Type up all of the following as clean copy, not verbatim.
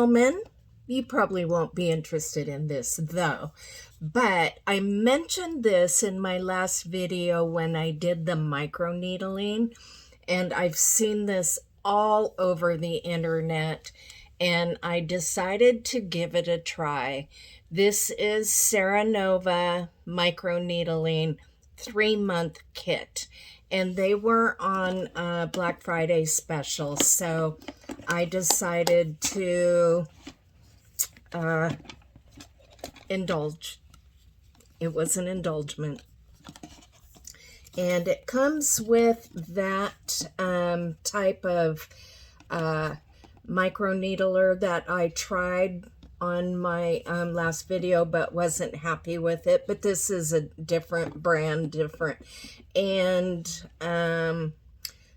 gentlemen, you probably won't be interested in this though, but I mentioned this in my last video when I did the microneedling, and I've seen this all over the internet, and I decided to give it a try. This is Seranova microneedling 3-month kit, and they were on a Black Friday special, so I decided to indulge. It was an indulgement. And it comes with that type of microneedler that I tried on my last video but wasn't happy with it. But this is a different brand, and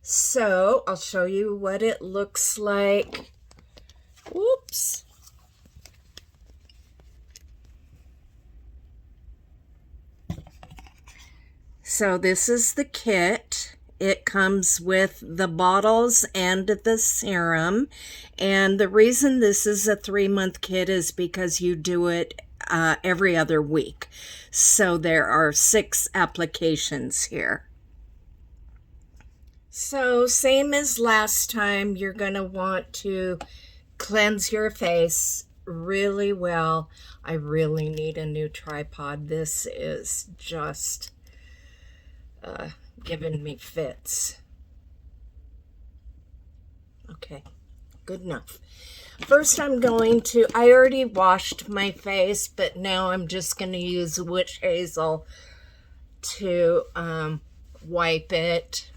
so I'll show you what it looks like. Whoops. So this is the kit. It comes with the bottles and the serum. And the reason this is a 3-month kit is because you do it every other week. So there are 6 applications here. So same as last time, you're going to want to cleanse your face really well. I really need a new tripod. This is just giving me fits. Okay, good enough. First I'm going to, I already washed my face, but now I'm just going to use witch hazel to wipe it.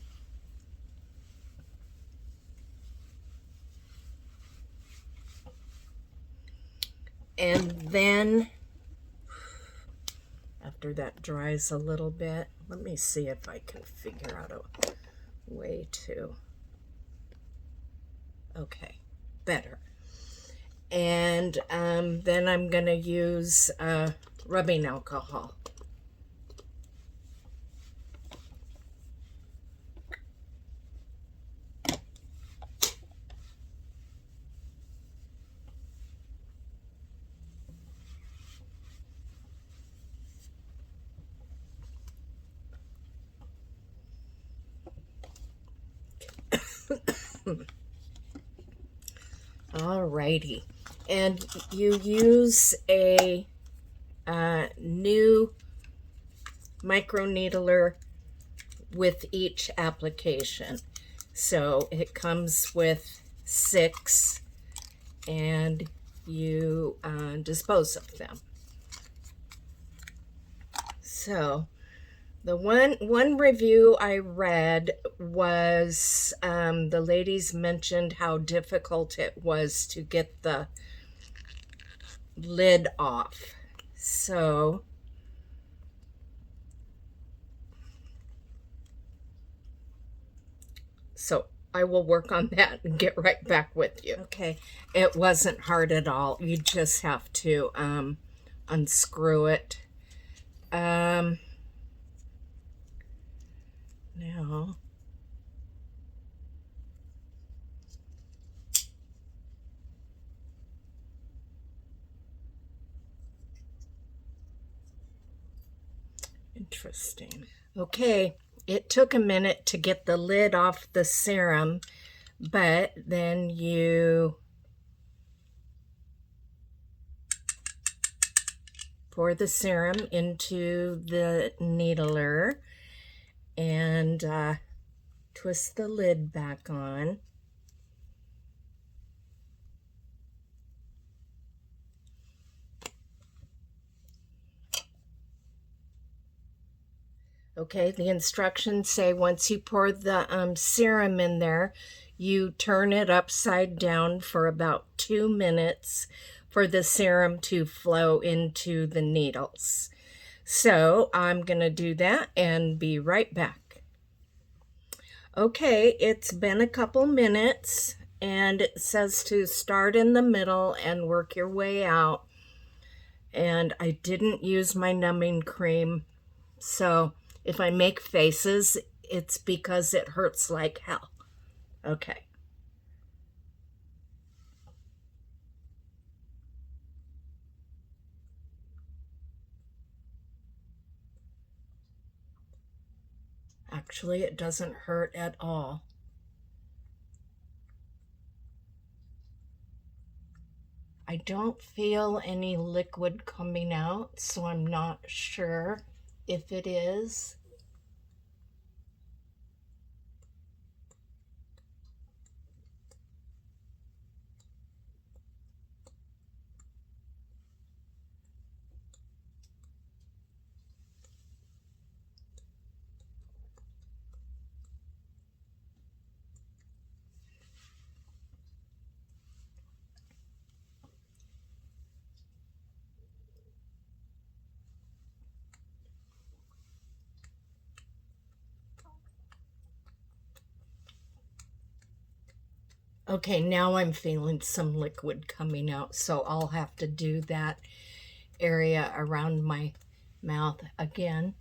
And then after that dries a little bit, let me see if I can figure out a way to, okay, better. And then I'm going to use rubbing alcohol. Alrighty, and you use a new microneedler with each application. So it comes with 6, and you dispose of them. So the one review I read was the ladies mentioned how difficult it was to get the lid off. So I will work on that and get right back with you. Okay, it wasn't hard at all. You just have to unscrew it. Now, interesting. Okay, it took a minute to get the lid off the serum, but then you pour the serum into the needler and twist the lid back on. Okay, the instructions say once you pour the serum in there, you turn it upside down for about 2 minutes for the serum to flow into the needles. So I'm going to do that and be right back. Okay, it's been a couple minutes, and it says to start in the middle and work your way out. And I didn't use my numbing cream, so if I make faces, it's because it hurts like hell. Okay. Actually, it doesn't hurt at all. I don't feel any liquid coming out, so I'm not sure if it is. Okay, now I'm feeling some liquid coming out, so I'll have to do that area around my mouth again.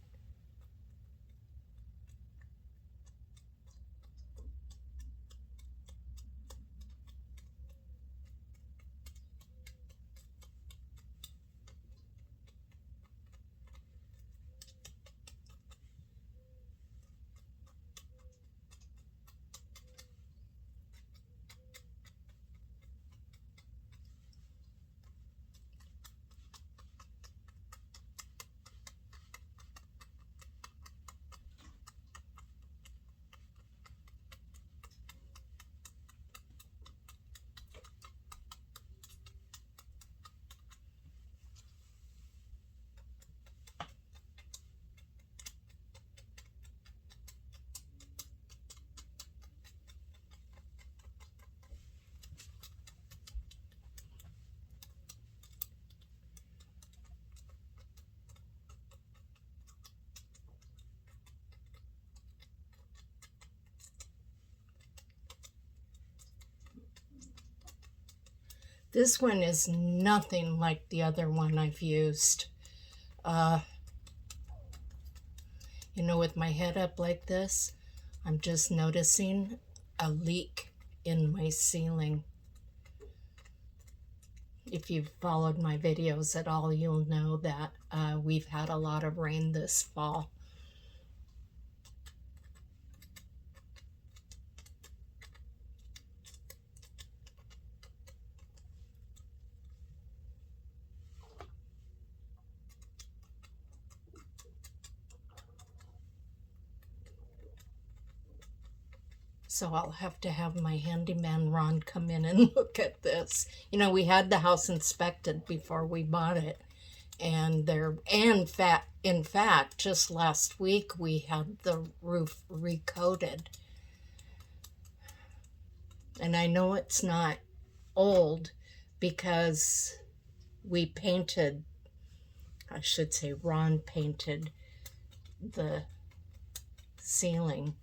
This one is nothing like the other one I've used. You know, with my head up like this, I'm just noticing a leak in my ceiling. If you've followed my videos at all, you'll know that we've had a lot of rain this fall. So I'll have to have my handyman Ron come in and look at this. You know, we had the house inspected before we bought it. And in fact, just last week we had the roof recoated. And I know it's not old because we painted, I should say Ron painted the ceiling.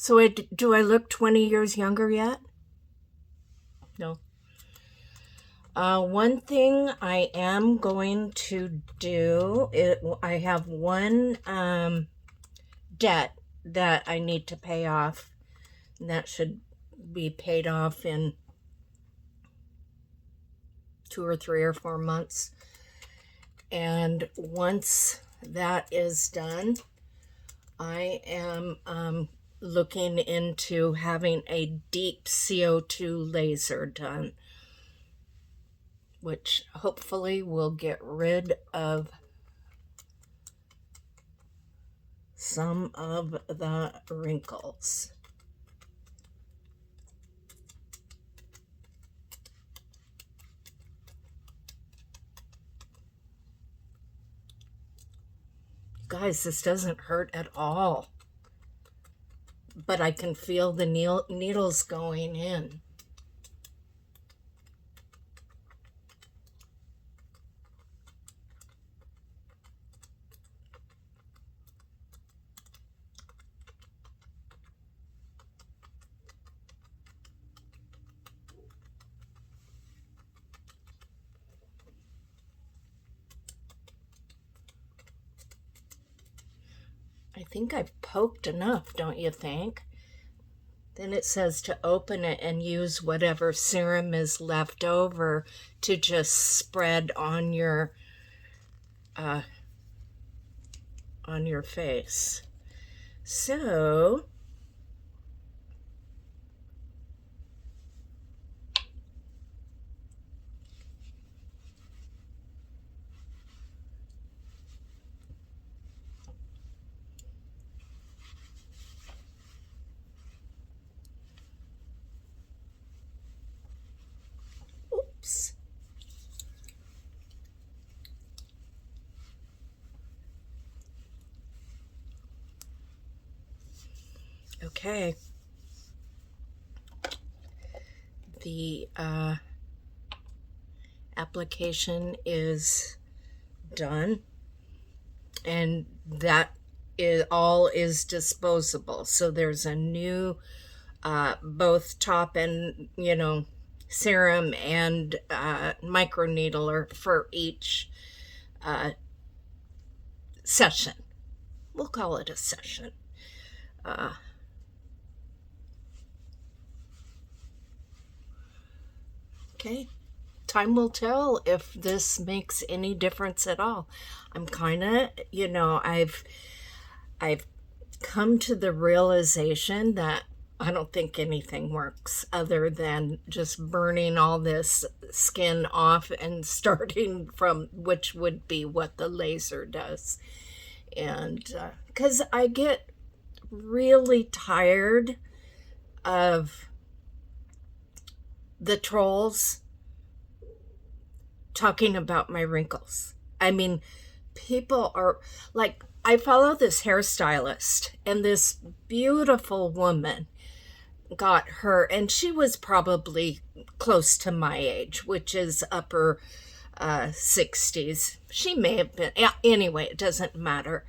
So do I look 20 years younger yet? No. One thing I am going to do, I have one debt that I need to pay off. And that should be paid off in 2 or 3 or 4 months. And once that is done, I am looking into having a deep CO2 laser done, which hopefully will get rid of some of the wrinkles. Guys, this doesn't hurt at all. But I can feel the needles going in. I think I've poked enough, don't you think? Then it says to open it and use whatever serum is left over to just spread on your face. So oops. Okay. The application is done, and that is disposable. So there's a new both top and serum and microneedler for each session. We'll call it a session. Okay, time will tell if this makes any difference at all. I'm kind of, I've come to the realization that I don't think anything works other than just burning all this skin off and starting from, which would be what the laser does. And because I get really tired of the trolls talking about my wrinkles. I mean, people are like, I follow this hairstylist, and this beautiful woman got her, and she was probably close to my age, which is upper 60s. She may have been, anyway, it doesn't matter.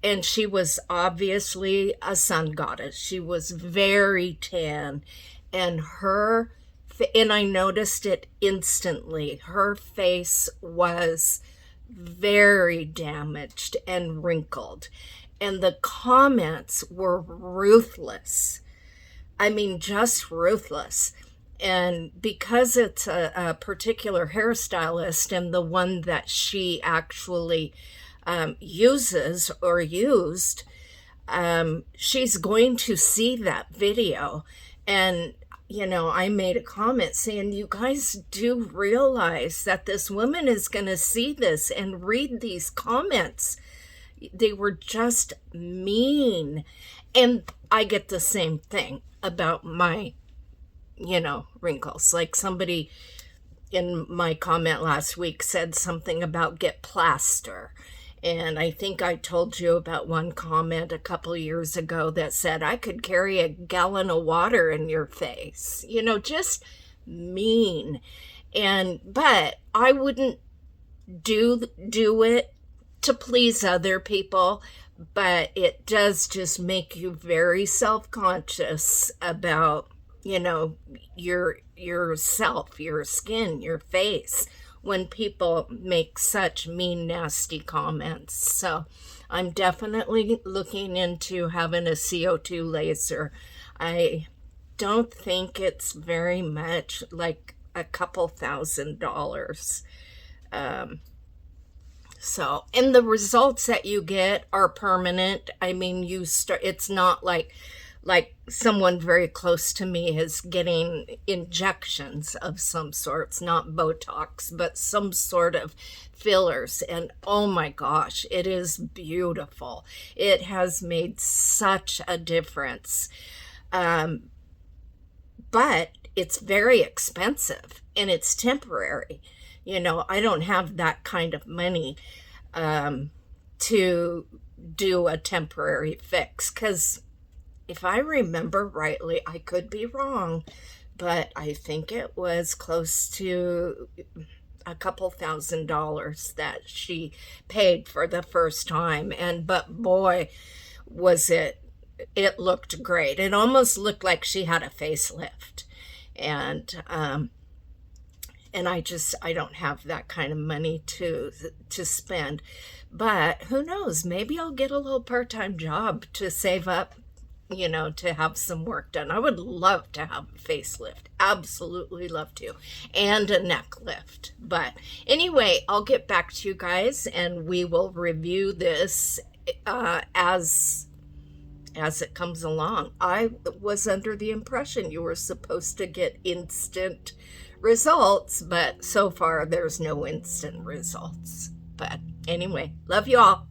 And she was obviously a sun goddess. She was very tan, and I noticed it instantly. Her face was very damaged and wrinkled, and the comments were ruthless. I mean, just ruthless. And because it's a particular hairstylist, and the one that she actually uses or used, she's going to see that video. And I made a comment saying, you guys do realize that this woman is going to see this and read these comments. They were just mean. And I get the same thing about my, wrinkles. Like somebody in my comment last week said something about get plaster. And I think I told you about one comment a couple years ago that said I could carry a gallon of water in your face. Just mean. But I wouldn't do it to please other people, but it does just make you very self-conscious about, yourself, your skin, your face, when people make such mean, nasty comments. So I'm definitely looking into having a CO2 laser. I don't think it's very much, like a couple $1,000s. So, and the results that you get are permanent. I mean, it's not like someone very close to me is getting injections of some sorts, not Botox, but some sort of fillers. And oh my gosh, it is beautiful. It has made such a difference. But it's very expensive, and it's temporary. I don't have that kind of money to do a temporary fix, because if I remember rightly, I could be wrong, but I think it was close to a couple $1,000s that she paid for the first time. But boy, was it looked great. It almost looked like she had a facelift. And I don't have that kind of money to spend. But who knows, maybe I'll get a little part-time job to save up, to have some work done. I would love to have a facelift, absolutely love to, and a neck lift. But anyway, I'll get back to you guys and we will review this as it comes along. I was under the impression you were supposed to get instant results, but so far there's no instant results. But anyway, love you all.